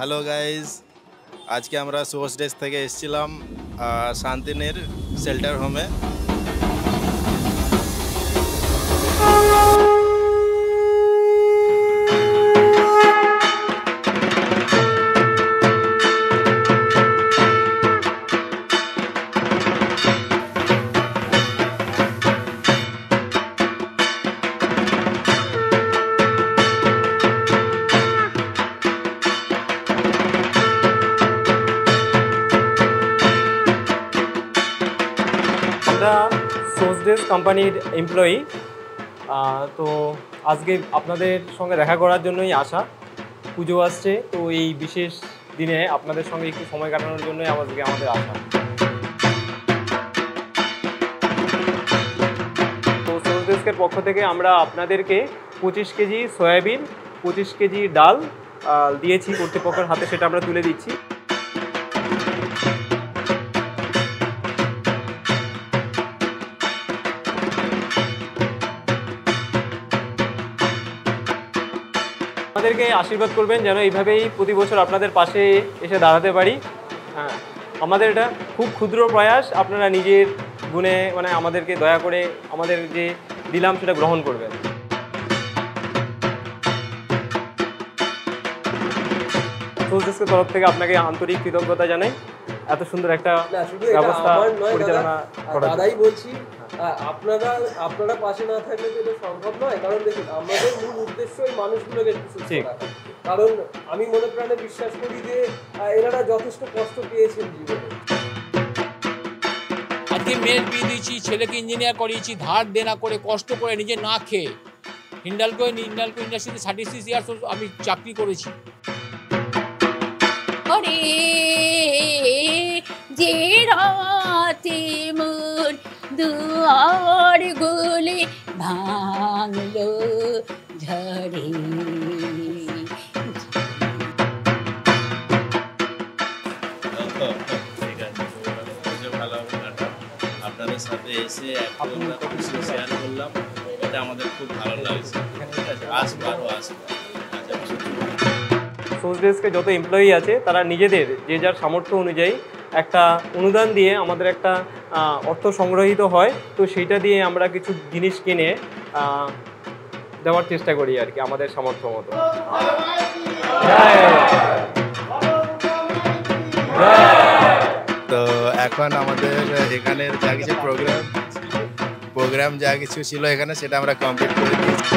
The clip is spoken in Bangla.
হ্যালো গাইজ, আজকে আমরা সোর্স ডেস্ক থেকে এসেছিলাম শান্তিনের শেল্টার হোমে। আমরা সোর্স ডেস্ক কোম্পানির এমপ্লয়ি, তো আজকে আপনাদের সঙ্গে দেখা করার জন্যই আসা। পুজো আসছে, তো এই বিশেষ দিনে আপনাদের সঙ্গে একটু সময় কাটানোর জন্যই আজকে আমাদের আসা। তো সোর্স ডেস্কের পক্ষ থেকে আমরা আপনাদেরকে 25 কেজি সয়াবিন, 25 কেজি ডাল দিয়েছি কর্তৃপক্ষের হাতে, সেটা আমরা তুলে দিচ্ছি। আমাদেরকে আশীর্বাদ করবেন যেন এইভাবেই প্রতি বছর আপনাদের পাশে এসে দাঁড়াতে পারি। হ্যাঁ, আমাদের এটা খুব ক্ষুদ্র প্রয়াস, আপনারা নিজের গুণে মানে আমাদেরকে দয়া করে আমাদের যে দিলাম সেটা গ্রহণ করবেন। সোর্স ডেস্কের তরফ থেকে আপনাকে আন্তরিক কৃতজ্ঞতা জানাই এত সুন্দর একটা ব্যবস্থা পরিচালনা করার। দাদাই বলছি, আপনারা পাশে না থাকলে তো এটা সম্ভব নয়। কারণ দেখুন, আমাদের মূল উদ্দেশ্য এই মানুষগুলোকে সুস্থ রাখা। কারণ আমি মনে প্রাণে বিশ্বাস করি যে এনারা যথেষ্ট কষ্ট পেয়েছেন জীবনে। আজকে মেয়ের বিয়ে দিয়েছি, ছেলেকে ইঞ্জিনিয়ার করিয়েছি, ধার দেনা করে কষ্ট করে নিজে না খেয়ে। হিন্ডালকো ইন্ডাস্ট্রিতে 36 ইয়ার্স আমি চাকরি করেছি। যে রাতে মোর দুয়ার গুলি ভাঙলো ঝড়ে। আপনাদের সাথে এসে শেয়ার করলাম, এটা আমাদের খুব ভালো লাগছে। ঠিক আছে, আসবারও আসবো। সোর্স ডেস্কে যত এমপ্লয়ি আছে তারা নিজেদের যে যার সামর্থ্য অনুযায়ী একটা অনুদান দিয়ে আমাদের একটা অর্থ সংগ্রহীত হয়, তো সেইটা দিয়ে আমরা কিছু জিনিস কিনে দেওয়ার চেষ্টা করি আর কি আমাদের সামর্থ্য মতো। তো এখন আমাদের এখানের যা কিছু প্রোগ্রাম যা কিছু ছিল এখানে, সেটা আমরা কমপ্লিট করে দিয়েছি।